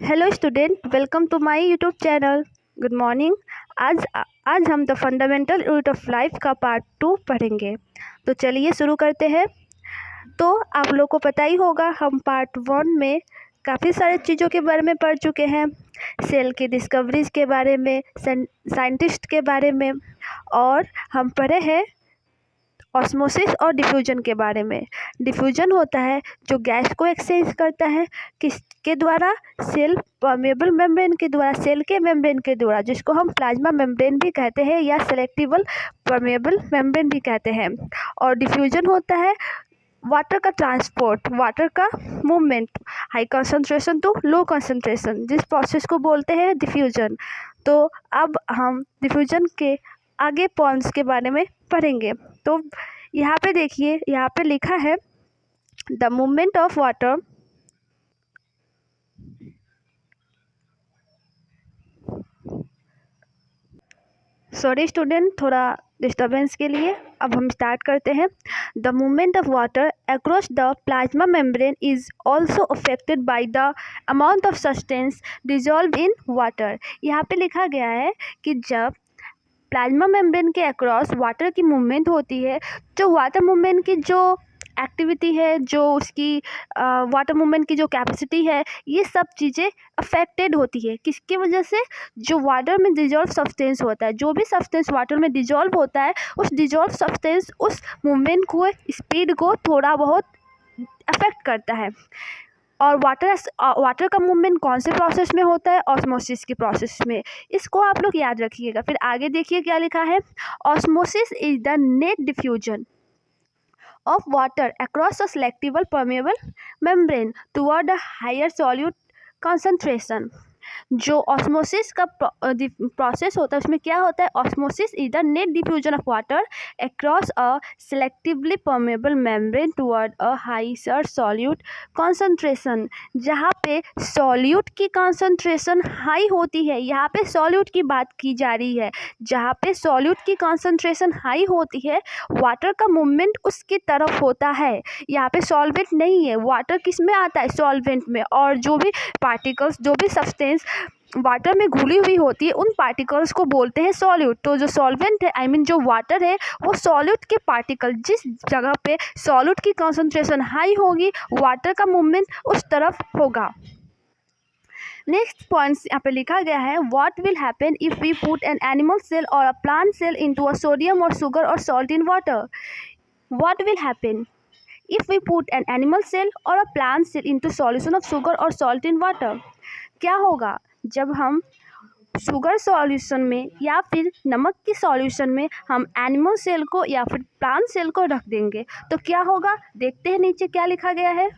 Hello student, welcome to my YouTube channel. Good morning. आज हम the fundamental unit of life का part 2 पढ़ेंगे। तो चलिए शुरू करते हैं। तो आप लोग को पता ही होगा, हम पार्ट 1 में काफ़ी सारे चीज़ों के बारे में पढ़ चुके हैं। सेल की डिस्कवरीज के बारे में, साइंटिस्ट के बारे में, और हम पढ़े हैं ऑस्मोसिस और डिफ्यूजन के बारे में। डिफ्यूजन होता है जो गैस को एक्सचेंज करता है किसके द्वारा, सेल परमेबल मेम्ब्रेन के द्वारा, सेल के मेम्ब्रेन के द्वारा, जिसको हम प्लाज्मा मेम्ब्रेन भी कहते हैं या सेलेक्टिबल परमेबल मेम्ब्रेन भी कहते हैं। और डिफ्यूजन होता है वाटर का ट्रांसपोर्ट, वाटर का movement, high concentration to low concentration, जिस प्रोसेस को बोलते हैं डिफ्यूजन। तो अब हम डिफ्यूजन के आगे पॉइंट्स के बारे में पढ़ेंगे। तो यहाँ पे देखिए, यहाँ पे लिखा है the movement of water sorry student, थोड़ा डिस्टर्बेंस के लिए। अब हम स्टार्ट करते हैं। The movement of water across the plasma membrane is also affected by the amount of substance dissolve in water. यहाँ पे लिखा गया है कि जब प्लाज्मा मेम्ब्रेन के अक्रॉस वाटर की मूवमेंट होती है, जो वाटर मूवमेंट की जो एक्टिविटी है, जो उसकी वाटर मूवमेंट की जो कैपेसिटी है, ये सब चीज़ें अफेक्टेड होती है। किसकी वजह से? जो वाटर में डिजॉल्व सब्सटेंस होता है, जो भी सब्सटेंस वाटर में डिजॉल्व होता है, उस डिजॉल्व सब्सटेंस उस मूवमेंट को, स्पीड को थोड़ा बहुत अफेक्ट करता है। और वाटर का मूवमेंट कौन से प्रोसेस में होता है? ऑस्मोसिस के प्रोसेस में। इसको आप लोग याद रखिएगा। फिर आगे देखिए क्या लिखा है। Osmosis is the net diffusion of water across a selectable permeable membrane toward a higher solute concentration। जो ऑस्मोसिस का प्रोसेस होता है, उसमें क्या होता है? Osmosis is the net diffusion of water across a selectively permeable membrane toward a higher solute concentration. जहाँ पे सॉल्यूट की कॉन्सेंट्रेशन हाई होती है, यहाँ पे सॉल्यूट की बात की जा रही है। जहाँ पे सॉल्यूट की कॉन्सेंट्रेशन हाई होती है, वाटर का मूवमेंट उसकी तरफ होता है। यहाँ पे सॉल्वेंट नहीं है, वाटर किस में आता है? सॉल्वेंट में। और जो भी पार्टिकल्स, जो भी सब्सटेंस वाटर में घुली हुई होती है, उन पार्टिकल्स को बोलते हैं सॉल्यूट। तो जो सॉल्वेंट है, जो वाटर है, वो सॉल्यूट के पार्टिकल, जिस जगह पे सॉल्यूट की कंसंट्रेशन हाई होगी, वाटर का मूवमेंट उस तरफ होगा। नेक्स्ट पॉइंट यहाँ पे लिखा गया है, what will happen if we put an animal cell और a plant cell into a sodium और शुगर और salt in water. What will happen if we put an animal cell or a plant cell into solution of sugar or salt in water। क्या होगा जब हम sugar solution में या फिर नमक की सॉल्यूशन में हम एनिमल सेल को या फिर प्लांट सेल को रख देंगे? तो क्या होगा, देखते हैं नीचे क्या लिखा गया है।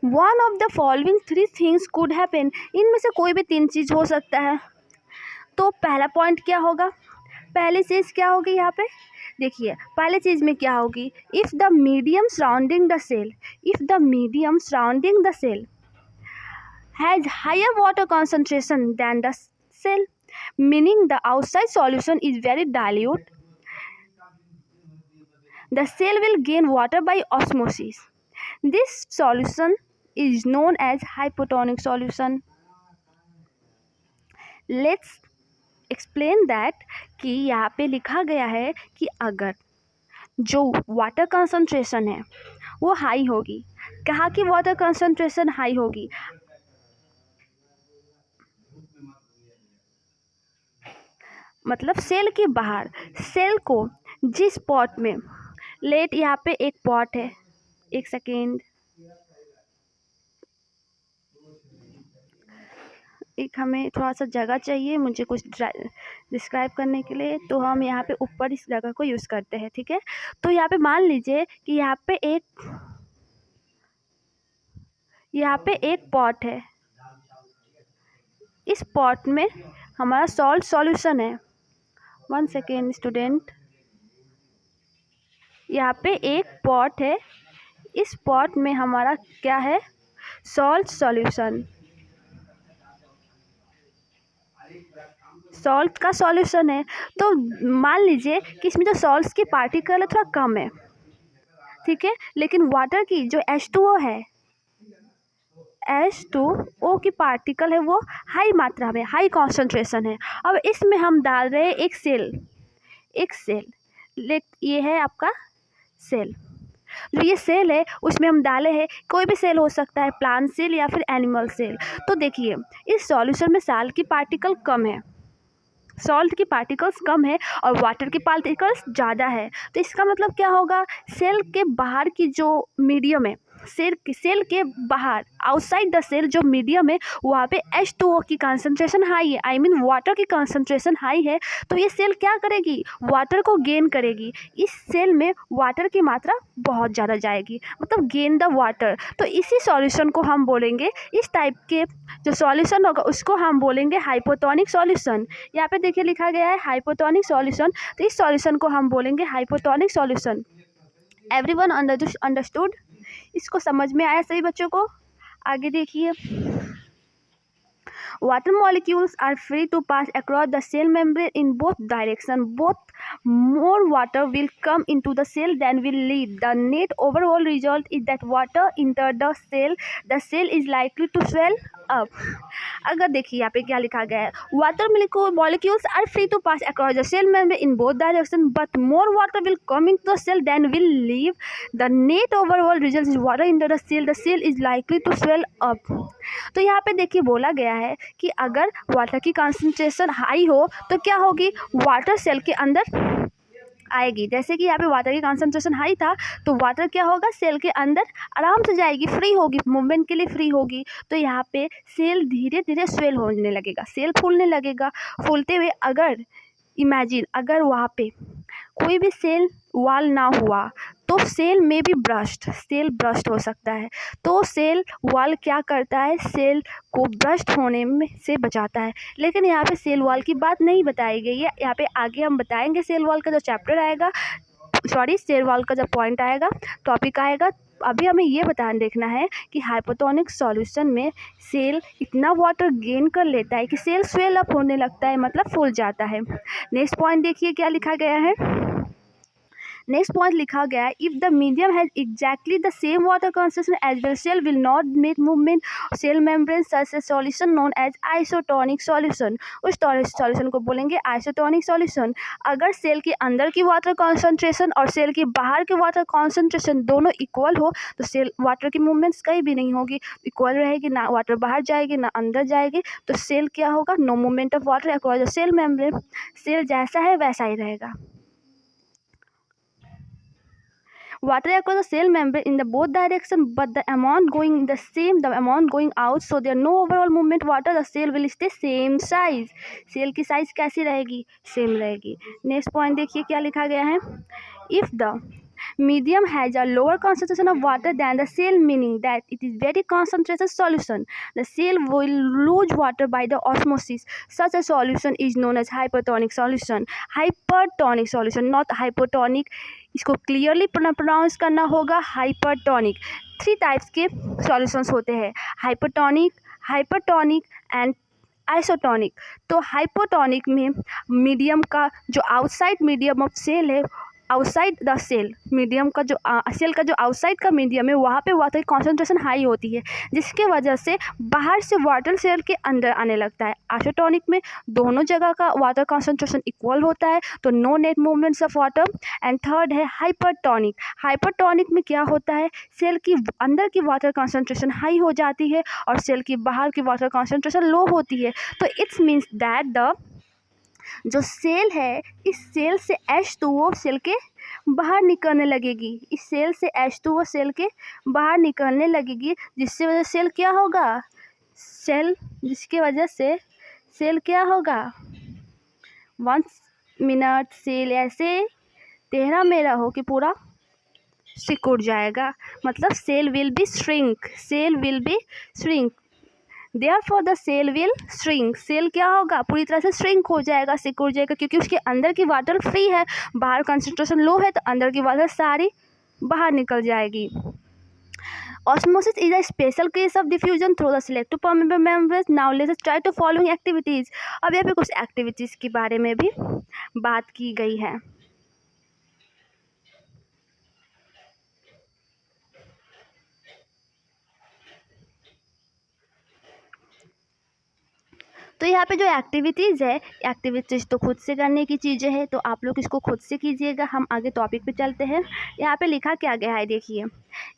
One of the following 3 things could happen. इनमें से कोई भी 3 चीज़ हो सकता है। तो पहला पॉइंट क्या होगा? पहली चीज़ क्या होगी यहाँ पे? देखिए, पहले चीज़ में क्या होगी? If the medium surrounding the cell, if the medium surrounding the cell has higher water concentration than the cell, meaning the outside solution is very dilute, the cell will gain water by osmosis. This solution is known as hypotonic solution. Let's explain that कि यहाँ पे लिखा गया है कि अगर जो water concentration है वो हाई होगी। कहा कि वाटर कंसंट्रेशन हाई होगी, मतलब सेल के बाहर। सेल को जिस पॉट में, लेट यहाँ पे एक पॉट है, एक सेकेंड, एक हमें थोड़ा सा जगह चाहिए मुझे कुछ डिस्क्राइब करने के लिए, तो हम यहाँ पे ऊपर इस जगह को यूज़ करते हैं, ठीक है। तो यहाँ पे मान लीजिए कि यहाँ पे एक पॉट है। इस पॉट में हमारा सॉल्ट सॉल्यूशन है। 1 सेकेंड स्टूडेंट, यहाँ पे एक पॉट है। इस पॉट में हमारा क्या है? सॉल्ट सॉल्यूशन, सॉल्ट का सॉल्यूशन है। तो मान लीजिए कि इसमें जो सॉल्ट्स की पार्टिकल है थोड़ा कम है, ठीक है। लेकिन वाटर की जो H2O है, H2O की पार्टिकल है वो हाई मात्रा में, हाई कॉन्सेंट्रेशन है। अब इसमें हम डाल रहे हैं एक सेल, ये है आपका सेल। जो ये सेल है उसमें हम डाले हैं, कोई भी सेल हो सकता है, प्लांट सेल या फिर एनिमल सेल। तो देखिए इस सॉल्यूशन में सॉल्ट की पार्टिकल कम है, सॉल्ट की पार्टिकल्स कम है और वाटर की पार्टिकल्स ज़्यादा है। तो इसका मतलब क्या होगा, सेल के बाहर की जो मीडियम है, सेल के बाहर आउटसाइड द सेल जो मीडियम है वहाँ पे H2O की कंसंट्रेशन हाई है, आई मीन वाटर की कंसंट्रेशन हाई है। तो ये सेल क्या करेगी, वाटर को गेन करेगी। इस सेल में वाटर की मात्रा बहुत ज़्यादा जाएगी, मतलब गेन द वाटर। तो इसी सॉल्यूशन को हम बोलेंगे, इस टाइप के जो सॉल्यूशन होगा उसको हम बोलेंगे हाइपोटोनिक सॉल्यूशन। यहाँ पे देखिए लिखा गया है हाइपोटोनिक सॉल्यूशन, तो इस सॉल्यूशन को हम बोलेंगे हाइपोटोनिक सॉल्यूशन। Everyone understood? इसको समझ में आया सभी बच्चों को? आगे देखिए, water molecules are free to pass across the cell membrane in both directions. Both more water will come into the cell than will leave. The net overall result is that water enter the cell is likely to swell up. अगर देखिए यहाँ पे क्या लिखा गया है, water molecules are free to pass across the cell membrane in both directions, but more water will come into the cell than will leave. The net overall result is water enter the cell is likely to swell up. तो यहाँ पे देखिए बोला गया है कि अगर water की कंसंट्रेशन हाई हो तो क्या होगी, वाटर सेल के अंदर आएगी। जैसे कि यहाँ पे वाटर की कंसंट्रेशन हाई था तो वाटर क्या होगा, सेल के अंदर आराम से जाएगी, फ्री होगी, मूवमेंट के लिए फ्री होगी। तो यहाँ पे सेल धीरे धीरे स्वेल होने लगेगा, सेल फूलने लगेगा। फूलते हुए अगर इमेजिन अगर वहाँ पे कोई भी सेल वॉल ना हुआ तो सेल में भी सेल ब्रस्ट हो सकता है। तो सेल वॉल क्या करता है, सेल को ब्रस्ट होने में से बचाता है। लेकिन यहाँ पे सेल वॉल की बात नहीं बताई गई है, यहाँ पे आगे हम बताएंगे सेल वॉल का जो चैप्टर आएगा, सेल वॉल का जब पॉइंट आएगा, टॉपिक आएगा। अभी हमें ये देखना है कि हाइपोटोनिक सॉल्यूशन में सेल इतना वाटर गेन कर लेता है कि सेल स्वेल अप होने लगता है, मतलब फूल जाता है। नेक्स्ट पॉइंट देखिए क्या लिखा गया है। नेक्स्ट पॉइंट लिखा गया है, if the medium has exactly the same water concentration as well cell will not make movement cell membrane such a solution known as isotonic solution. उस सॉल्यूशन को बोलेंगे आइसोटोनिक सॉल्यूशन। अगर सेल के अंदर की वाटर कॉन्सेंट्रेशन और cell के बाहर के वाटर कॉन्सेंट्रेशन दोनों इक्वल हो तो सेल वाटर की मूवमेंट्स कहीं भी नहीं होगी, इक्वल रहेगी, ना वाटर बाहर जाएगी ना अंदर जाएगी। तो सेल क्या होगा, no movement of water across the cell membrane, cell जैसा है वैसा ही रहेगा। Water across the cell membrane in the both direction, but the amount going the same, the amount going out, so there no overall movement water, the cell will stay same size. Cell की size कैसी रहेगी, same रहेगी। Next point देखिए क्या लिखा गया है, if the medium has a lower concentration of water than the cell, meaning that it is very concentrated solution, the cell will lose water by the osmosis. Such a solution is known as hypertonic solution. Hypertonic solution, not hypotonic, इसको clearly pronounce करना होगा, hypertonic. 3 types के solutions होते हैं, hypertonic and isotonic. तो hypotonic में medium का जो आउटसाइड मीडियम ऑफ सेल है, आउटसाइड द सेल मीडियम का जो सेल का जो आउटसाइड का मीडियम है वहाँ पे वाटर कॉन्सेंट्रेशन हाई होती है, जिसके वजह से बाहर से वाटर सेल के अंदर आने लगता है। आइसोटोनिक में दोनों जगह का वाटर कॉन्सेंट्रेशन इक्वल होता है, तो no net movements of water. And third है हाइपरटोनिक। हाइपरटोनिक में क्या होता है, सेल की अंदर की वाटर कॉन्सेंट्रेशन हाई हो जाती है और सेल की बाहर की वाटर कॉन्सेंट्रेशन लो होती है। तो इट्स मीन्स दैट द जो सेल है, इस सेल से H2O सेल के बाहर निकलने लगेगी, इस सेल से H2O सेल के बाहर निकलने लगेगी, जिससे वजह सेल क्या होगा, जिसके वजह से सेल क्या होगा, 1 मिनट सेल ऐसे तेरा मेरा हो कि पूरा सिकुड़ जाएगा, मतलब cell will be shrink, Therefore the cell will shrink. सेल क्या होगा, पूरी तरह से श्रिंक हो जाएगा, सिकुड़ जाएगा, क्योंकि उसके अंदर की वाटर फ्री है, बाहर कंसंट्रेशन लो है तो अंदर की वाटर सारी बाहर निकल जाएगी। Osmosis is a special case of diffusion through the selective permeable membranes. Now let's try to following activities. अब यहाँ पे कुछ एक्टिविटीज़ के बारे में भी बात की गई है। तो यहाँ पे जो एक्टिविटीज़ है, एक्टिविटीज़ तो खुद से करने की चीज़ें हैं, तो आप लोग इसको खुद से कीजिएगा। हम आगे टॉपिक पे चलते हैं। यहाँ पे लिखा क्या गया है देखिए,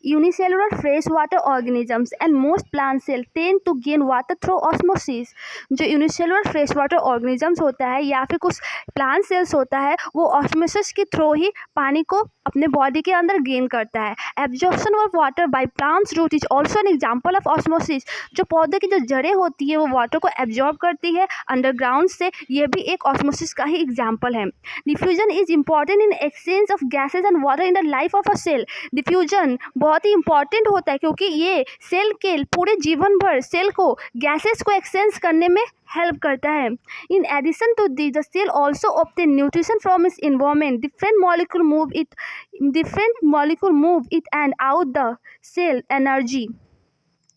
unicellular fresh water organisms and most plant cell tend to gain water through osmosis. जो यूनिसेलुलर फ्रेश वाटर ऑर्गेनिजम्स होता है या फिर कुछ प्लांट सेल्स होता है, वो ऑस्मोसिस के थ्रू ही पानी को अपने बॉडी के अंदर गेन करता है। Absorption of water by plants root is also an example of osmosis. जो पौधे की जो जड़ें होती है वो वाटर को एब्जॉर्ब करती है अंडरग्राउंड से, ये भी एक ऑस्मोसिस का ही एग्जाम्पल है। Diffusion is important in exchange of gases and water in the life of a cell. Diffusion बहुत ही इंपॉर्टेंट होता है क्योंकि ये सेल के पूरे जीवन भर सेल को गैसेस को एक्सचेंज करने में हेल्प करता है। In addition to the cell also obtain nutrition from its environment. Different molecule move it and out the cell energy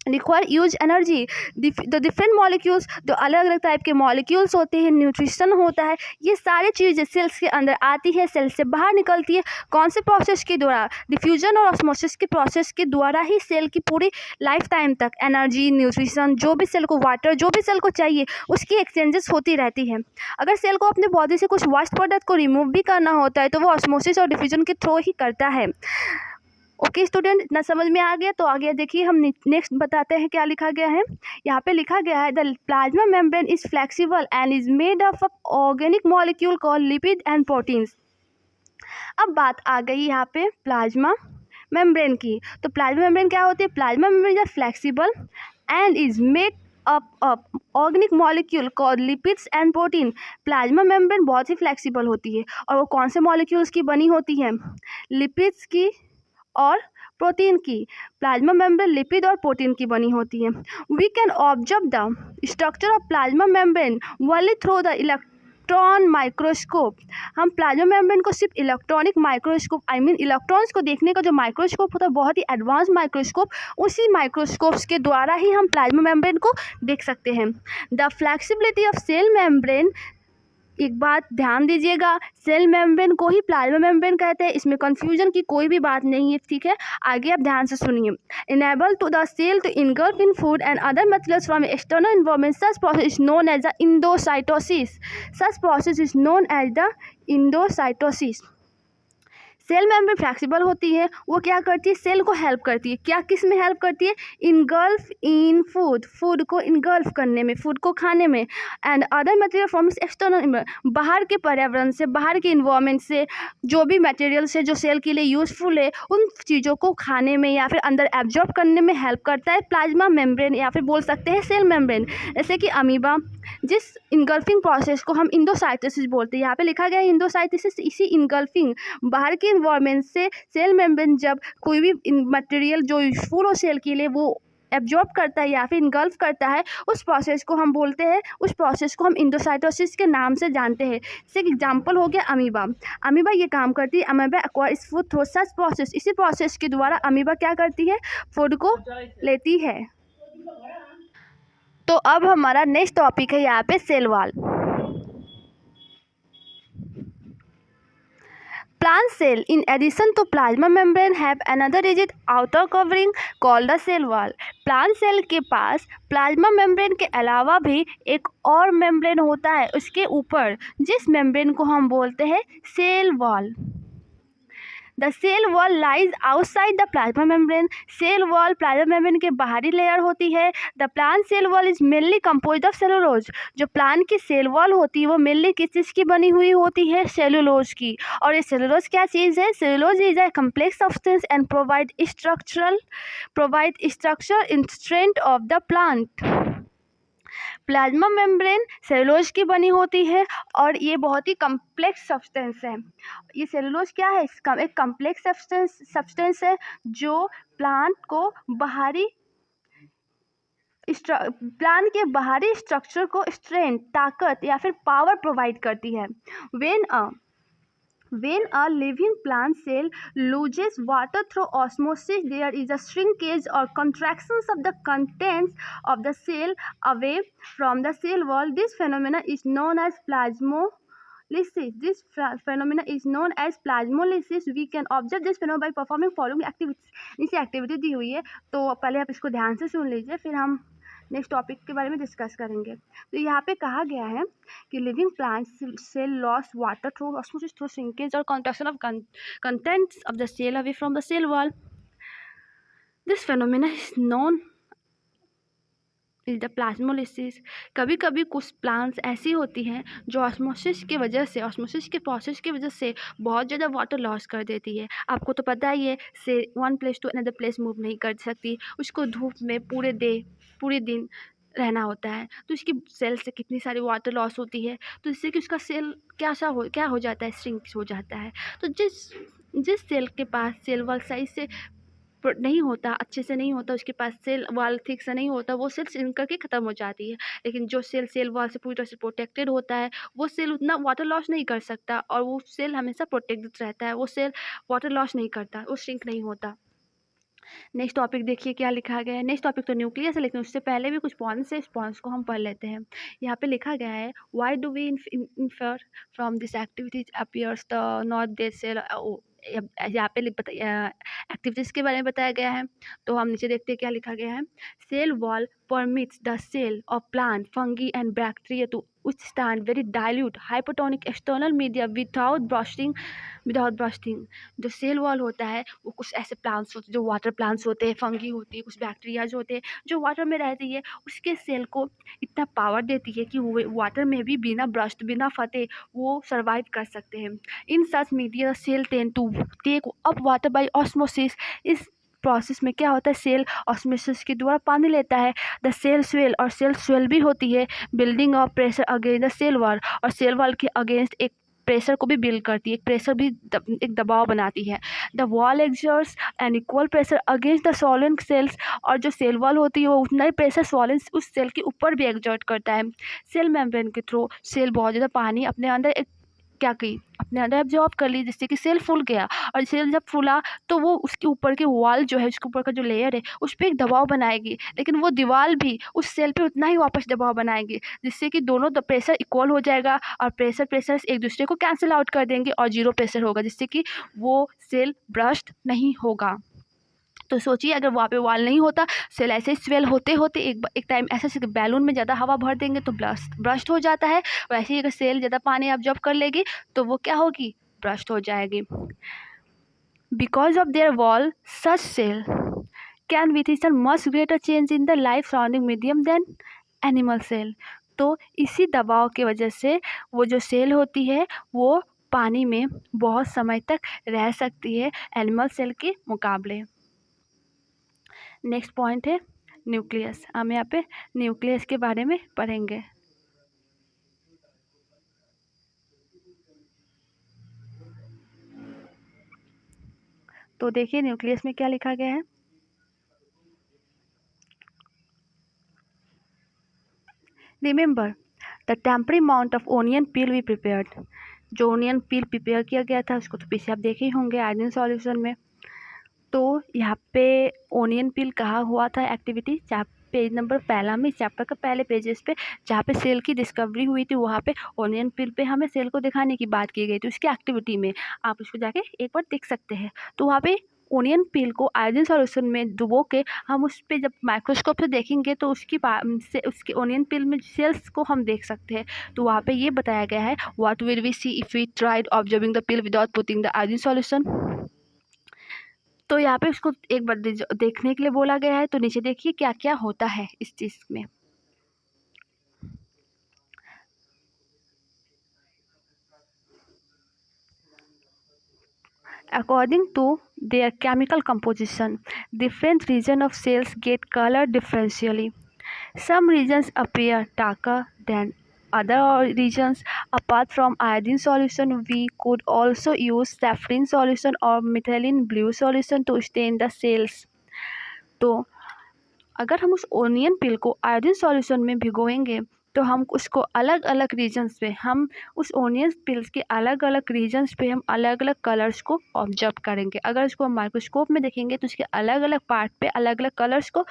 require use energy. The different molecules, जो अलग अलग टाइप के मॉलिक्यूल्स होते हैं, न्यूट्रिशन होता है, ये सारी चीज़ें सेल्स के अंदर आती है, सेल से बाहर निकलती है। कौन से प्रोसेस के द्वारा? डिफ्यूजन और ऑस्मोसिस के प्रोसेस के द्वारा ही सेल की पूरी लाइफ टाइम तक एनर्जी, न्यूट्रिशन, जो भी सेल को वाटर, जो भी सेल को चाहिए, उसकी एक्सचेंजेस होती रहती है। अगर सेल को अपने बॉडी से कुछ वेस्ट प्रोडक्ट को रिमूव भी करना होता है तो वो ऑस्मोसिस और डिफ्यूजन के थ्रू ही करता है। ओके स्टूडेंट, इतना समझ में आ गया? तो आगे देखिए, हम नेक्स्ट बताते हैं क्या लिखा गया है। यहाँ पे लिखा गया है, the plasma membrane is flexible and is made of organic molecule called lipid and proteins. अब बात आ गई यहाँ पे प्लाज्मा मेम्ब्रेन की। तो प्लाज्मा मेम्ब्रेन क्या होती है? Plasma membrane is flexible and is made up organic molecule called lipids and protein. Plasma membrane बहुत ही फ्लेक्सिबल होती है और वो कौन से मॉलिक्यूल्स की बनी होती है? लिपिड्स की और प्रोटीन की। प्लाज्मा मेम्ब्रेन लिपिड और प्रोटीन की बनी होती है। We can observe the structure of plasma membrane only through the electron microscope. हम प्लाज्मा मेम्ब्रेन को सिर्फ इलेक्ट्रॉनिक माइक्रोस्कोप, इलेक्ट्रॉन्स को देखने का जो माइक्रोस्कोप होता है, बहुत ही एडवांस माइक्रोस्कोप, उसी माइक्रोस्कोप्स के द्वारा ही हम प्लाज्मा मेम्ब्रेन को देख सकते हैं। The flexibility of cell membrane, एक बात ध्यान दीजिएगा, सेल मेम्ब्रेन को ही प्लाज्मा मेम्ब्रेन कहते हैं, इसमें कंफ्यूजन की कोई भी बात नहीं है, ठीक है? आगे आप ध्यान से सुनिए। Enable to the cell to engulf in food and other materials from external environment, such process is known as the endocytosis. Such process is known as the endocytosis. Cell membrane flexible होती है, वो क्या करती है? Cell को help करती है। क्या, किस में हेल्प करती है? इनगल्फ इन फूड, फूड को इनगल्फ करने में, फूड को खाने में, and other material from external, बाहर के पर्यावरण से, बाहर के इन्वायरमेंट से जो भी मटेरियल्स है जो सेल के लिए यूजफुल है, उन चीज़ों को खाने में या फिर अंदर एब्जॉर्ब करने में हेल्प करता है प्लाज्मा मेम्ब्रेन, या फिर बोल सकते हैं सेल मेम्ब्रेन। जैसे कि अमीबा, जिस इनगल्फिंग प्रोसेस को हम इंडोसाइटोसिस बोलते हैं, यहाँ पे लिखा गया है इंडोसाइटोसिस। इसी इनगल्फिंग, बाहर के इन्वायरमेंट से सेल मेम्ब्रेन जब कोई भी मटेरियल जो यूजफुल हो सेल के लिए, वो एब्जॉर्ब करता है या फिर इनगल्फ करता है, उस प्रोसेस को हम बोलते हैं, उस प्रोसेस को हम इंडोसाइटोसिस के नाम से जानते हैं। जैसे एक एग्जांपल हो गया अमीबा। अमीबा ये काम करती है, amoeba acquires food through such process. इसी प्रोसेस के द्वारा अमीबा क्या करती है? फूड को लेती है। तो अब हमारा नेक्स्ट टॉपिक है यहाँ पे cell wall. Plant cell, in addition to plasma membrane, have another rigid outer covering called the cell wall. Plant cell के पास प्लाज्मा मेम्ब्रेन के अलावा भी एक और मेम्ब्रेन होता है उसके ऊपर, जिस मेम्ब्रेन को हम बोलते हैं cell wall. The cell wall lies outside the plasma membrane. Cell wall plasma membrane के बाहरी लेयर होती है। The plant cell wall is mainly composed of cellulose. जो प्लांट की सेल वॉल होती है वो मेनली किस चीज़ की बनी हुई होती है? सेलुलोज की। और ये सेलुलोज क्या चीज़ है? Cellulose is a complex substance and provide structure in strength of the plant. Plasma membrane cellulose की बनी होती है और ये बहुत ही कम्प्लेक्स सब्सटेंस है। ये सेलुलोज क्या है? एक कम्प्लेक्स सब्सटेंस है जो प्लांट के बाहरी स्ट्रक्चर को स्ट्रेंथ, ताकत या फिर पावर प्रोवाइड करती है। When a living plant cell loses water through osmosis, there is a shrinkage or contractions of the contents of the cell away from the cell wall. This phenomenon is known as plasmolysis. We can observe this phenomenon by performing following activities. नीचे activity दी हुई है, तो पहले आप इसको ध्यान से सुन लीजिए, फिर हम नेक्स्ट टॉपिक के बारे में डिस्कस करेंगे। तो यहाँ पे कहा गया है कि living plants cell loss water through osmosis through shrinkage और contraction of contents of the cell away from the cell wall. This phenomena is known is the plasmolysis. कभी कभी कुछ प्लांट्स ऐसी होती हैं जो ऑस्मोसिस की वजह से, ऑस्मोसिस के प्रोसेस की वजह से बहुत ज़्यादा वाटर लॉस कर देती है। आपको तो पता ही है, से one place to another place move नहीं कर सकती, उसको धूप में पूरे दिन रहना होता है, तो उसकी सेल से कितनी सारी वाटर लॉस होती है, तो इससे कि उसका सेल क्या हो जाता है, श्रिंक हो जाता है। तो जिस सेल के पास सेल वॉल सही से नहीं होता, अच्छे से नहीं होता, उसके पास सेल वॉल ठीक से नहीं होता, वो सेल श्रिंक करके ख़त्म हो जाती है। लेकिन जो सेल वॉल से पूरी तरह से प्रोटेक्टेड होता है, वो सेल उतना वाटर लॉस नहीं कर सकता, और वो सेल हमेशा प्रोटेक्टेड रहता है, वो सेल वाटर लॉस नहीं करता, वो श्रिंक नहीं होता। नेक्स्ट टॉपिक देखिए क्या लिखा गया है। नेक्स्ट टॉपिक तो न्यूक्लियस है, लेकिन उससे पहले भी कुछ पॉइंट्स है, इस पॉइंट्स को हम पढ़ लेते हैं। यहाँ पे लिखा गया है, why do we infer from this activities appears the not they cell. यहाँ पे एक्टिविटीज़ के बारे में बताया गया है, तो हम नीचे देखते हैं क्या लिखा गया है। Cell wall permits the cell of plant, fungi and bacteria to withstand very dilute hypotonic external media without bursting। जो सेल वॉल होता है वो कुछ ऐसे प्लांट्स होते हैं, जो वाटर प्लांट्स होते हैं, फंगी होती है, कुछ बैक्टीरियाज होते हैं जो वाटर में रहती है, उसके सेल को इतना पावर देती है कि वो वाटर में भी बिना ब्रस्ट, बिना फटे वो सर्वाइव कर सकते हैं। In such media cell tend to take up water by osmosis. इस प्रोसेस में क्या होता है, सेल ऑस्मोसिस के द्वारा पानी लेता है। द सेल स्वेल, और सेल स्वेल भी होती है, building of pressure against the cell wall, और सेल वॉल के अगेंस्ट एक प्रेशर को भी बिल्ड करती है, एक प्रेशर भी एक दबाव बनाती है। The wall exerts an equal pressure against the solid cells, और जो सेल वॉल होती है वो उतना ही प्रेशर सॉलिड उस सेल के ऊपर भी एक्सर्ट करता है। सेल मेम्ब्रेन के थ्रू सेल बहुत ज़्यादा पानी अपने अंदर अपने अंदर एब्जॉर्ब कर ली, जिससे कि सेल फूल गया, और सेल जब फूला तो वो उसके ऊपर के वॉल जो है, उसके ऊपर का जो लेयर है उस पर एक दबाव बनाएगी, लेकिन वो दीवार भी उस सेल पे उतना ही वापस दबाव बनाएगी, जिससे कि दोनों प्रेशर इक्वल हो जाएगा, और प्रेशर एक दूसरे को कैंसिल आउट कर देंगे, और जीरो प्रेशर होगा, जिससे कि वो सेल ब्रस्ट नहीं होगा। तो सोचिए, अगर वहाँ पे वॉल नहीं होता, सेल ऐसे स्वेल होते होते एक टाइम ऐसे बैलून में ज़्यादा हवा भर देंगे तो ब्रस्ट हो जाता है। वैसे ही अगर सेल ज़्यादा पानी ऑब्जॉर्ब कर लेगी तो वो क्या होगी, ब्रस्ट हो जाएगी। Because of their wall such cell can withstand much greater change in the life surrounding medium than animal cell. तो इसी दबाव की वजह से वो जो सेल होती है वो पानी में बहुत समय तक रह सकती है एनिमल सेल के मुकाबले। नेक्स्ट पॉइंट है न्यूक्लियस। हम यहाँ पे न्यूक्लियस के बारे में पढ़ेंगे। तो देखिए न्यूक्लियस में क्या लिखा गया है। Remember the temporary amount of onion peel we prepared. जो ओनियन पील प्रिपेयर किया गया था उसको तो पीछे आप देखे ही होंगे आयोडीन सॉल्यूशन में। तो यहाँ पे ओनियन पील कहा हुआ था एक्टिविटी, जहाँ पेज नंबर पहला में चैप्टर का पहले पेजेस पे जहाँ पे सेल की डिस्कवरी हुई थी, वहाँ पे ओनियन पील पे हमें सेल को दिखाने की बात की गई थी उसकी एक्टिविटी में। आप उसको जाके एक बार देख सकते हैं। तो वहाँ पे ओनियन पील को आयोडीन सॉल्यूशन में डुबो के हम उस पर जब माइक्रोस्कोप से देखेंगे तो उसके ओनियन पील में सेल्स को हम देख सकते हैं। तो वहाँ पे ये बताया गया है, what will we see if we tried observing the peel without putting the iodine solution. तो यहाँ पे उसको एक बार देखने के लिए बोला गया है। तो नीचे देखिए क्या क्या होता है इस चीज़ में। According to their chemical composition, different regions of cells get colored differentially. Some regions appear darker than other regions. Apart from iodine solution, we could also use saffron solution or methylene blue solution to stain the cells. तो अगर हम उस onion पील को iodine solution में भिगोएंगे तो हम उसको अलग अलग रीजन्स पे, हम उस ओनियन पिल्स के अलग अलग रीजन्स पे हम अलग अलग कलर्स को ऑब्जर्व करेंगे। अगर उसको हम माइक्रोस्कोप में देखेंगे तो उसके अलग अलग पार्ट पे अलग अलग कलर्स को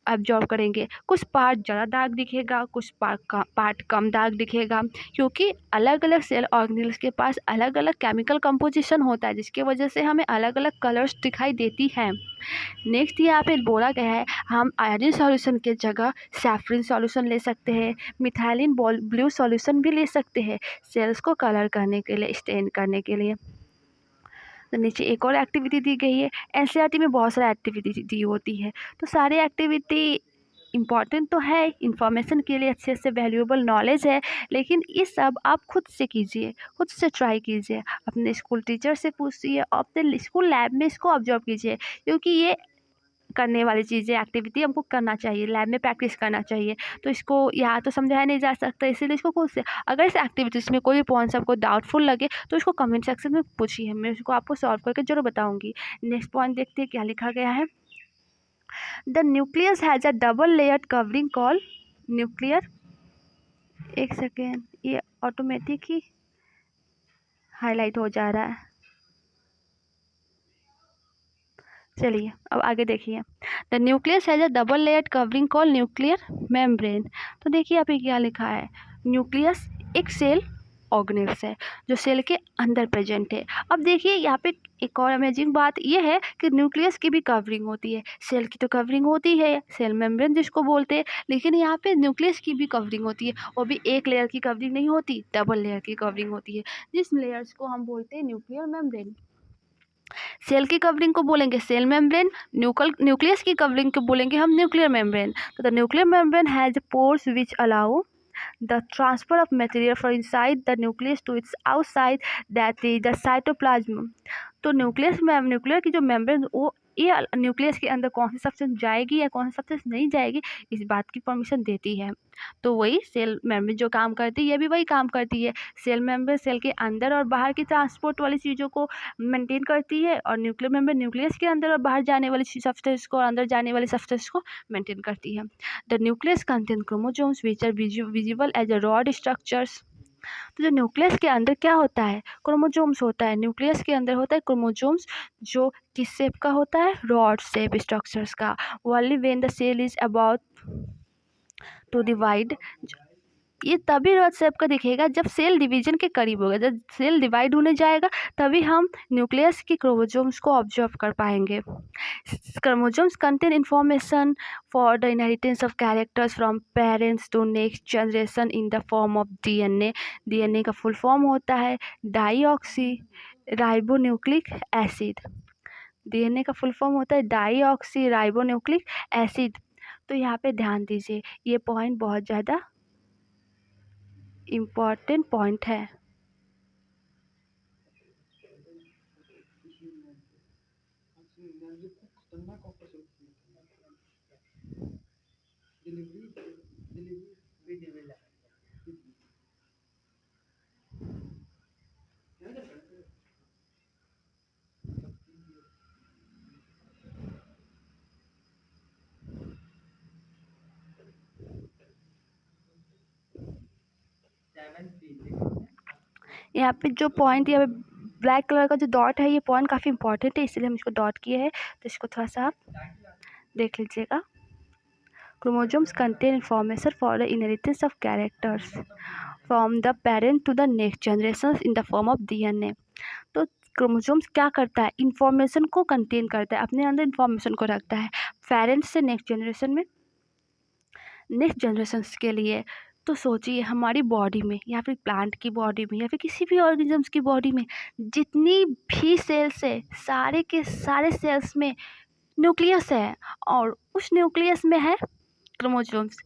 ऑब्जर्व करेंगे। कुछ पार्ट ज़्यादा डार्क दिखेगा, कुछ पार्ट कम डार्क दिखेगा, क्योंकि अलग अलग सेल ऑर्गेनेल्स के पास अलग अलग केमिकल कंपोजिशन होता है, जिसकी वजह से हमें अलग अलग कलर्स दिखाई देती हैं। नेक्स्ट यहाँ पे बोला गया है हम आयोडीन सॉल्यूशन के जगह सैफरिन सॉल्यूशन ले सकते हैं, मिथाइलिन ब्लू सॉल्यूशन भी ले सकते हैं सेल्स को कलर करने के लिए, स्टेन करने के लिए। तो नीचे एक और एक्टिविटी दी गई है। एनसीईआरटी में बहुत सारी एक्टिविटी दी होती है, तो सारी एक्टिविटी इम्पॉर्टेंट तो है, इंफॉर्मेशन के लिए अच्छे से वैल्यूएबल नॉलेज है, लेकिन ये सब आप खुद से कीजिए, खुद से ट्राई कीजिए, अपने स्कूल टीचर से पूछिए, अपने स्कूल लैब में इसको ऑब्जर्व कीजिए, क्योंकि ये करने वाली चीज़ें एक्टिविटी हमको करना चाहिए, लैब में प्रैक्टिस करना चाहिए। तो इसको यहाँ तो समझाया नहीं जा सकता, इसीलिए इसको खुद से, अगर इस एक्टिविटीज़ में कोई भी पॉइंट्स आपको डाउटफुल लगे तो इसको कमेंट सेक्शन में पूछिए, मैं इसको आपको सॉल्व करके जरूर बताऊँगी। नेक्स्ट पॉइंट देखते हैं क्या लिखा गया है। The nucleus has a double layered covering call nuclear, एक सेकेंड ये ऑटोमेटिक ही हाईलाइट हो जा रहा है, चलिए अब आगे देखिए। The nucleus has a double layered covering call nuclear membrane. तो देखिए यहाँ पे क्या लिखा है, न्यूक्लियस एक सेल ऑर्गेनेल्स है जो सेल के अंदर प्रेजेंट है। अब देखिए यहाँ पे एक और अमेजिंग बात यह है कि न्यूक्लियस की भी कवरिंग होती है, सेल की तो कवरिंग होती है सेल मेम्ब्रेन जिसको बोलते हैं, लेकिन यहाँ पे न्यूक्लियस की भी कवरिंग होती है, वो भी एक लेयर की कवरिंग नहीं होती, डबल लेयर की कवरिंग होती है, जिस लेयर्स को हम बोलते हैं न्यूक्लियर मेम्ब्रेन। सेल की कवरिंग को बोलेंगे सेल मेम्ब्रेन, न्यूक्लियस की कवरिंग को बोलेंगे हम न्यूक्लियर मेम्ब्रेन। तो the nuclear membrane has pores which allow the transfer of material from inside the nucleus to its outside, that is the cytoplasm। तो nuclear की जो मेम्ब्रेन वो ये न्यूक्लियस के अंदर कौन सी सब्सटेंस जाएगी या कौन सी सब्सटेंस नहीं जाएगी इस बात की परमिशन देती है। तो वही सेल मेम्ब्रेन जो काम करती है ये भी वही काम करती है, सेल मेम्ब्रेन सेल के अंदर और बाहर की ट्रांसपोर्ट वाली चीज़ों को मेंटेन करती है, और न्यूक्लियर मेम्ब्रेन न्यूक्लियस के अंदर और बाहर जाने वाली सब्सटेंस को और अंदर जाने वाली सब्सटेंस को मेंटेन करती है। The nucleus contain chromosomes which are visible as a rod structures. तो जो न्यूक्लियस के अंदर क्या होता है, क्रोमोसोम्स होता है, न्यूक्लियस के अंदर होता है क्रोमोसोम्स जो किस शेप का होता है, रॉड शेप स्ट्रक्चर्स का। Only when the cell is about to divide, ये तभी रॉड शेप का दिखेगा जब सेल डिवीजन के करीब होगा, जब सेल डिवाइड होने जाएगा तभी हम न्यूक्लियस की क्रोमोसोम्स को ऑब्जर्व कर पाएंगे। Chromosomes contain information for the inheritance of characters from parents to next generation in the form of DNA. DNA का फुल फॉर्म होता है डाईऑक्सी राइबोन्यूक्लिक एसिड। डीएनए का फुल फॉर्म होता है डाईऑक्सी राइबोन्यूक्लिक एसिड। तो यहाँ पे ध्यान दीजिए, ये पॉइंट बहुत ज़्यादा इम्पॉर्टेंट पॉइंट है। यहाँ पे जो पॉइंट यहाँ पे ब्लैक कलर का जो डॉट है ये पॉइंट काफ़ी इंपॉर्टेंट है, इसलिए हम इसको डॉट किए हैं, तो इसको थोड़ा सा आप देख लीजिएगा। Chromosomes contain information for the inheritance of characters from the parent to the next generation in the form of DNA. तो क्रोमोसोम्स क्या करता है, इंफॉर्मेशन को कंटेन करता है, अपने अंदर इंफॉर्मेशन को रखता है पेरेंट से नेक्स्ट जनरेशन में, नेक्स्ट जनरेशन्स के लिए। तो सोचिए हमारी बॉडी में या फिर प्लांट की बॉडी में या फिर किसी भी ऑर्गेनिजम्स की बॉडी में जितनी भी सेल्स है सारे के सारे सेल्स में न्यूक्लियस है, और उस न्यूक्लियस में है क्रोमोसोम्स।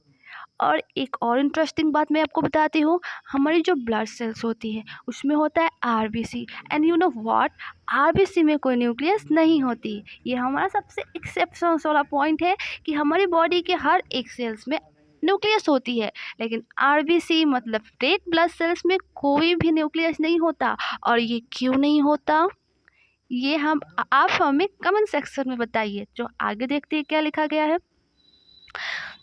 और एक और इंटरेस्टिंग बात मैं आपको बताती हूँ, हमारी जो ब्लड सेल्स होती है उसमें होता है RBC, and you know what, RBC में कोई न्यूक्लियस नहीं होती। ये हमारा सबसे एक्सेप्शन वाला पॉइंट है कि हमारी बॉडी के हर एक सेल्स में न्यूक्लियस होती है, लेकिन आरबीसी मतलब रेड ब्लड सेल्स में कोई भी न्यूक्लियस नहीं होता। और ये क्यों नहीं होता, ये आप हमें कमेंट सेक्शन में बताइए। जो आगे देखते हैं क्या लिखा गया है।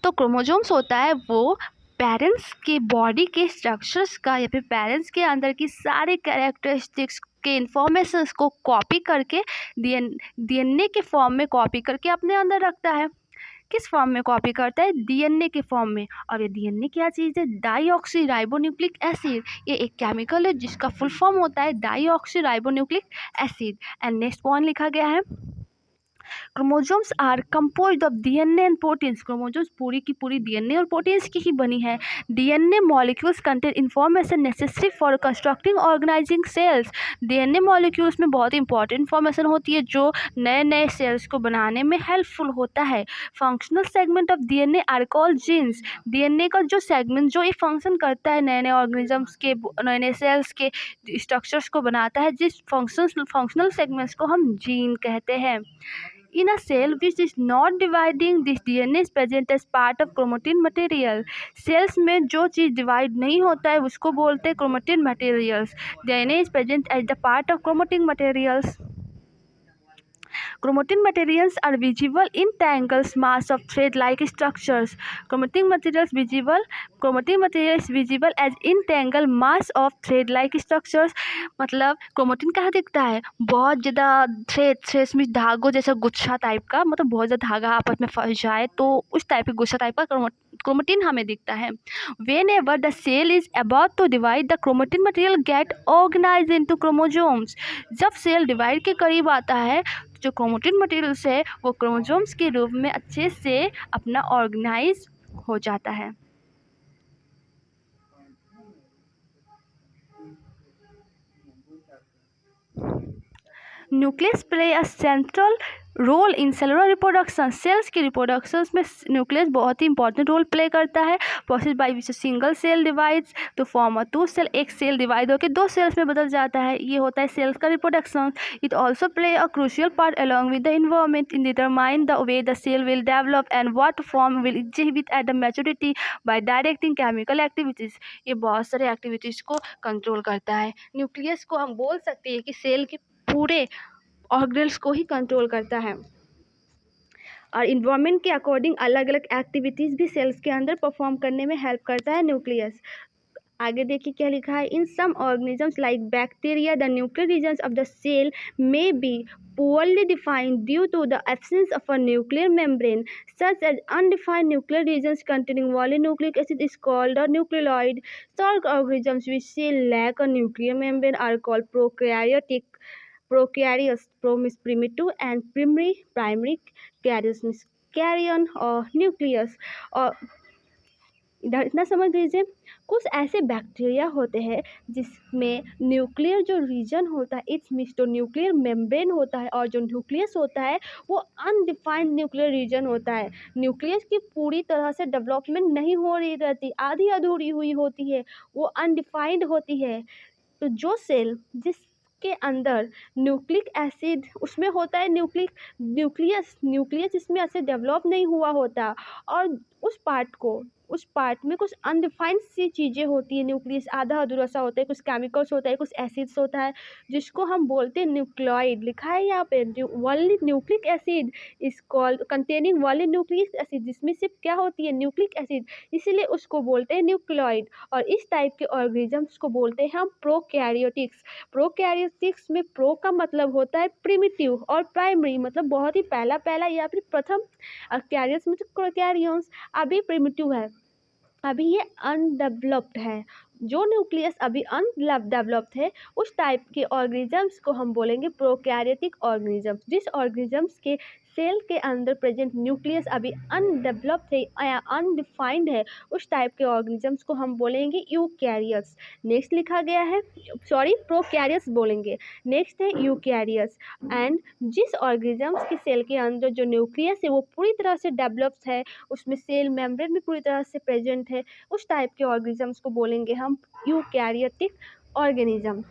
तो क्रोमोसोम्स होता है वो पेरेंट्स के बॉडी के स्ट्रक्चर्स का या फिर पेरेंट्स के अंदर की सारे कैरेक्टरिस्टिक्स के इंफॉर्मेशंस को कॉपी करके डीएनए के फॉर्म में कॉपी करके अपने अंदर रखता है। किस फॉर्म में कॉपी करता है, डीएनए के फॉर्म में। और ये डीएनए क्या चीज़ है, डाईऑक्सी राइबोन्यूक्लिक एसिड। ये एक केमिकल है जिसका फुल फॉर्म होता है deoxyribonucleic acid. And next point लिखा गया है, chromosomes are composed of DNA and proteins. Chromosomes पूरी की पूरी डीएनए और प्रोटीन्स की ही बनी है। DNA molecules contain information necessary for constructing organising cells. DNA molecules में बहुत इंपॉर्टेंट इंफॉर्मेशन होती है जो नए नए सेल्स को बनाने में हेल्पफुल होता है। Functional segment of DNA are called genes. DNA का जो सेगमेंट जो ये फंक्शन करता है नए नए ऑर्गेनिजम्स के नए नए सेल्स के स्ट्रक्चर्स को बनाता है, जिस फंक्शनल सेगमेंट्स को हम जीन कहते हैं। In a cell which is not dividing, this DNA is present as part of chromatin material. Cells में जो चीज़ डिवाइड नहीं होता है उसको बोलते हैं chromatin materials. DNA is present as the part of chromatin materials. Chromatin materials are visible in tangles mass of thread-like structures. Chromatin materials visible as in tangle mass of thread-like structures. मतलब chromatin कहाँ दिखता है? बहुत ज़्यादा threads में धागों जैसा गुच्छा टाइप का, मतलब बहुत ज़्यादा धागा आपस में फंस जाए तो उस टाइप के गुच्छा टाइप का क्रोमेटिन हमें दिखता है। Whenever the cell is about to divide, the chromatin material get organized into chromosomes. जब सेल डिवाइड के करीब आता है जो क्रोमेटिन मटेरियल्स है वो क्रोमोसोम्स के रूप में अच्छे से अपना ऑर्गेनाइज हो जाता है। Nucleus play a central role in cellular reproduction. Cells की रिप्रोडक्शन में न्यूक्लियस बहुत ही इंपॉर्टेंट रोल प्ले करता है। Process by which single cell divides to form a two cell. एक सेल डिवाइड होकर दो सेल्स में बदल जाता है, ये होता है सेल्स का reproduction. It also play a crucial part along with the environment in determine the way the cell will develop and what form will exhibit at the maturity by directing chemical activities. ये बहुत सारे activities को control करता है। Nucleus को हम बोल सकते हैं कि सेल के पूरे ऑर्गेनल्स को ही कंट्रोल करता है और इन्वायरमेंट के अकॉर्डिंग अलग अलग एक्टिविटीज़ भी सेल्स के अंदर परफॉर्म करने में हेल्प करता है न्यूक्लियस। आगे देखिए क्या लिखा है। In some organisms like bacteria the nuclear regions of the cell may be poorly defined due to the absence of a nuclear membrane, such as undefined nuclear regions containing polynucleic acid is called a nucleoid. Some organisms which say lack a nuclear membrane are called prokaryotic. Prokaryotes, primitive and primary karyotes, carrion और nucleus. और इधर इतना समझ लीजिए, कुछ ऐसे bacteria होते हैं जिसमें न्यूक्लियर जो रीजन होता है इट्स मीन्स तो न्यूक्लियर मेम्ब्रेन होता है और जो न्यूक्लियस होता है वो अनडिफाइंड न्यूक्लियर रीजन होता है। न्यूक्लियस की पूरी तरह से डेवलपमेंट नहीं हो रही रहती, आधी अधूरी हुई होती है, वो अनडिफाइंड होती है। तो जो सेल जिसके अंदर न्यूक्लिक एसिड उसमें होता है न्यूक्लियस इसमें ऐसे डेवलप नहीं हुआ होता और उस पार्ट में कुछ अनडिफाइंड सी चीज़ें होती है, न्यूक्लियस आधा अधूरा सा होता है, कुछ केमिकल्स होता है, कुछ एसिड्स होता है जिसको हम बोलते हैं न्यूक्लियोइड। लिखा है यहाँ पे only nucleic acid is called containing only nucleic acid, जिसमें सिर्फ क्या होती है न्यूक्लिक एसिड, इसीलिए उसको बोलते हैं न्यूक्लियोइड। और इस टाइप के ऑर्गेनिजम्स को बोलते हैं हम प्रोकैरियोटिक्स। प्रोकैरियोटिक्स में प्रो का मतलब होता है प्रिमिटिव और प्राइमरी मतलब बहुत ही पहला या फिर प्रथम। कैरियर्स मतलब कैरियंस अभी प्रिमिटिव है, अभी ये अनडेवलप्ड है। जो न्यूक्लियस अभी अनडेवलप्ड है उस टाइप के ऑर्गेनिजम्स को हम बोलेंगे प्रोकैरियोटिक ऑर्गेनिजम्स। जिस ऑर्गेनिजम्स के सेल के अंदर प्रेजेंट न्यूक्लियस अभी अनडेवलप्ड है या अनडिफाइंड है उस टाइप के ऑर्गेनिजम्स को हम बोलेंगे यूकैरियोट्स। नेक्स्ट लिखा गया है, सॉरी प्रोकैरियोट्स बोलेंगे, नेक्स्ट है यूकैरियोट्स। एंड जिस ऑर्गेनिजम्स के सेल के अंदर जो न्यूक्लियस है वो पूरी तरह से डेवलप्ड है, उसमें सेल मेम्ब्रेन भी पूरी तरह से प्रेजेंट है, उस टाइप के ऑर्गेनिजम्स को बोलेंगे हम eukaryotic organism.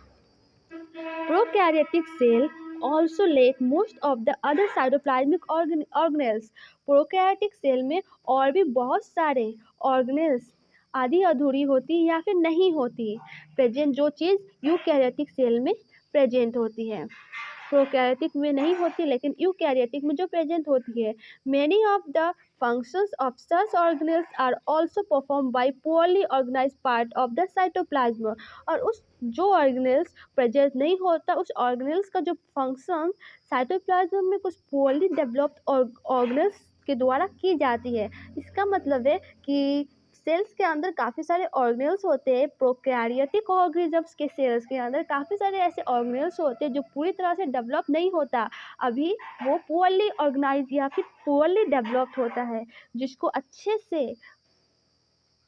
Prokaryotic cell also lack most of the other cytoplasmic organelles. Prokaryotic cell में और भी बहुत सारे ऑर्गेनेल्स आधी अधूरी होती या फिर नहीं होती प्रेजेंट, जो चीज़ यूकैरियोटिक सेल में प्रेजेंट होती है प्रोकैरियोटिक में नहीं होती, लेकिन यूकैरियोटिक में जो प्रेजेंट होती है। Many of the functions of such organelles are also performed by poorly organized part of the cytoplasm। और उस जो ऑर्गेनेल्स प्रेजेंट नहीं होता उस ऑर्गेनेल्स का जो फंक्शन साइटोप्लाज्म में कुछ पोअरली डेवलप्ड ऑर्गेनेल्स के द्वारा की जाती है। इसका मतलब है कि सेल्स के अंदर काफ़ी सारे ऑर्गेनेल्स होते हैं। प्रोकैरियोटिक ऑर्गेनिजम्स के सेल्स के अंदर काफ़ी सारे ऐसे ऑर्गेनेल्स होते हैं जो पूरी तरह से डेवलप नहीं होता, अभी वो पुअरली ऑर्गेनाइज या फिर पुअरली डेवलप्ड होता है, जिसको अच्छे से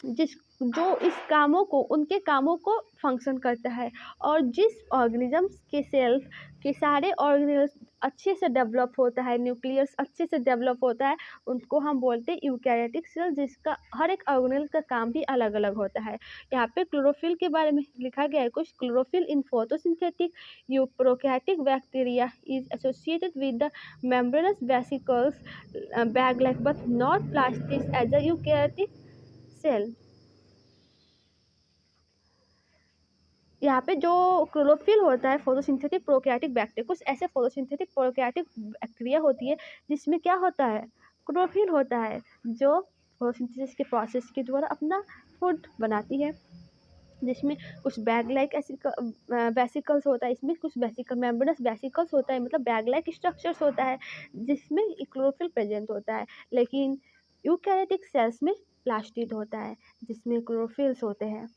जिस जो इस कामों को उनके कामों को फंक्शन करता है। और जिस ऑर्गेनिजम्स के सेल्स के सारे ऑर्गेनेल्स अच्छे से डेवलप होता है, न्यूक्लियस अच्छे से डेवलप होता है, उनको हम बोलते हैं यूकैरियोटिक सेल, जिसका हर एक ऑर्गेनेल का काम भी अलग अलग होता है। यहाँ पे क्लोरोफिल के बारे में लिखा गया है कुछ। Chlorophyll in photosynthetic prokaryotic bacteria is associated with the membranous vesicles bag like but not plastic as a eukaryotic cell. यहाँ पे जो क्लोरोफिल होता है फोटोसिंथेटिक प्रोकैरियोटिक बैक्टीरिया, कुछ ऐसे फोटोसिंथेटिक प्रोकैरियोटिक बैक्टीरिया होती है जिसमें क्या होता है, क्लोरोफिल होता है, जो फोटोसिंथेसिस के प्रोसेस के द्वारा अपना फूड बनाती है, जिसमें कुछ बैग लाइक वेसिकल्स होता है, इसमें कुछ वेसिकल मेम्ब्रेनस वेसिकल्स होता है, मतलब बैग लाइक स्ट्रक्चर्स होता है जिसमें क्लोरोफिल प्रेजेंट होता है। लेकिन यूकैरियोटिक सेल्स में प्लास्टिड होता है जिसमें क्लोरोफिल्स होते हैं।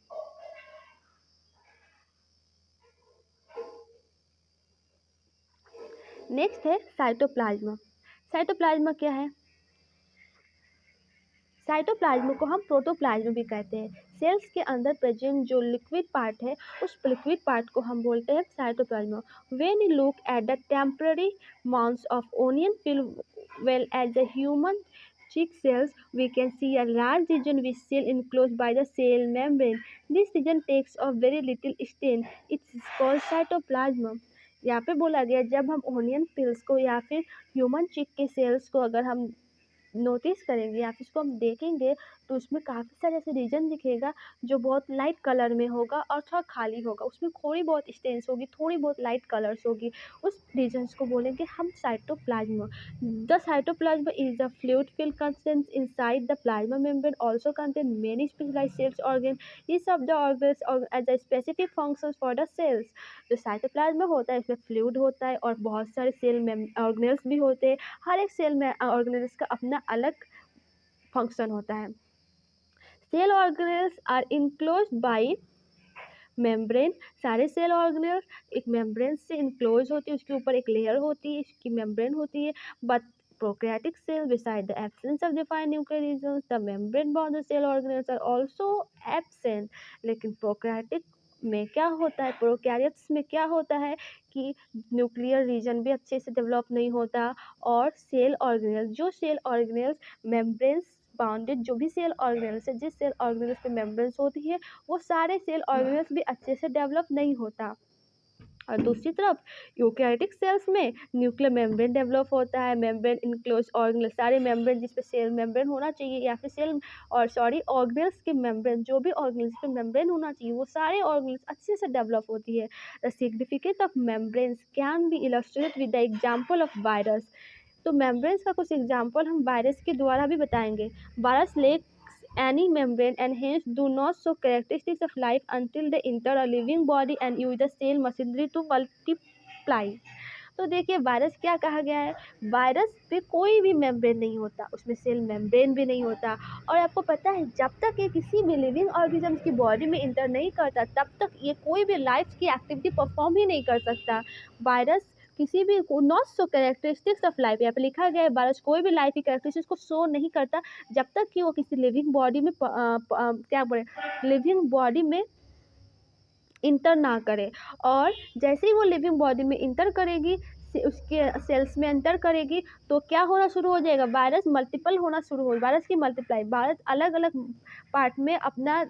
नेक्स्ट है साइटोप्लाज्मा। साइटोप्लाज्मा क्या है? साइटोप्लाज्मा को हम प्रोटोप्लाज्मा भी कहते हैं। सेल्स के अंदर प्रेजेंट जो लिक्विड पार्ट है, उस लिक्विड पार्ट को हम बोलते हैं cytoplasm. When you look at the temporary mounts of onion peel well as the human cheek cells, we can see a large region with cell enclosed by the cell membrane. This region takes up very little stain. It's called cytoplasm. यहाँ पे बोला गया जब हम onion pills को या फिर human चिक के सेल्स को अगर हम नोटिस करेंगे या फिर उसको हम देखेंगे तो उसमें काफ़ी सारे ऐसे रीजन दिखेगा जो बहुत लाइट कलर में होगा और थोड़ा खाली होगा, उसमें थोड़ी बहुत स्टेन्स होगी, थोड़ी बहुत लाइट कलर्स होगी, उस रीजन्स को बोलेंगे हम cytoplasm. The cytoplasm is the fluid filled contents inside the plasma membrane, also contain many specialised cells organ, each of the organs as a specific functions for the cells. जो cytoplasm होता है इसमें fluid होता है और बहुत सारे cell organelles भी होते हैं। हर एक सेल में ऑर्गेनेल्स का अपना अलग फंक्शन होता है। Cell organelles are enclosed by membrane. सारे सेल ऑर्गेनेल्स एक मेम्ब्रेन से इनक्लोज होती है, उसके ऊपर एक लेयर होती है, इसकी मेम्ब्रेन होती है। But prokaryotic cell, beside the absence of defined nuclear regions, the membrane bound cell organelles are also absent. लेकिन प्रोकैरियोटिक में क्या होता है, प्रोकैरियोट्स में क्या होता है कि न्यूक्लियर रीजन भी अच्छे से डेवलप नहीं होता, और सेल ऑर्गेनेल्स, जो सेल ऑर्गेनेल्स मेम्ब्रेन्स बाउंडेड, जो भी सेल ऑर्गेनेल्स है, जिस सेल ऑर्गेनेल्स पे मेम्ब्रेन्स होती है, वो सारे सेल ऑर्गेनेल्स भी अच्छे से डेवलप नहीं होता। और दूसरी तरफ यूकैरियोटिक सेल्स में न्यूक्लियर मेम्ब्रेन डेवलप होता है, मेम्ब्रेन इनक्लोज ऑर्गेनल, सारे मेम्ब्रेन जिस पे सेल मेम्ब्रेन होना चाहिए या फिर सेल और ऑर्गेनल्स के मेम्ब्रेन, जो भी ऑर्गेनल्स पे मेम्ब्रेन होना चाहिए वो सारे ऑर्गेनल्स अच्छे से डेवलप होती है। The significance of membranes can be illustrated with the example of virus. तो मेम्ब्रेन्स का कुछ एग्जाम्पल हम वायरस के द्वारा भी बताएंगे। Virus lake any membrane and hence do not show characteristics of life until they enter a living body and use the cell machinery to multiply। तो देखिए वायरस क्या कहा गया है, वायरस पे कोई भी मेम्ब्रेन नहीं होता, उसमें सेल मेम्ब्रेन भी नहीं होता, और आपको पता है जब तक ये किसी भी लिविंग ऑर्गेनिज्म की बॉडी में इंटर नहीं करता तब तक ये कोई भी लाइफ की एक्टिविटी परफॉर्म ही नहीं कर सकता। वायरस किसी भी not show characteristics of life, यहाँ पे लिखा गया है वायरस कोई भी लाइफ की कैरेक्टरिस्टिक्स को शो नहीं करता जब तक कि वो किसी लिविंग बॉडी में क्या बोले, लिविंग बॉडी में इंटर ना करे। और जैसे ही वो लिविंग बॉडी में इंटर करेगी, उसके सेल्स में एंटर करेगी, तो क्या होना शुरू हो जाएगा, वायरस मल्टीपल होना शुरू हो, वायरस की मल्टीप्लाई, वायरस अलग अलग पार्ट में अपना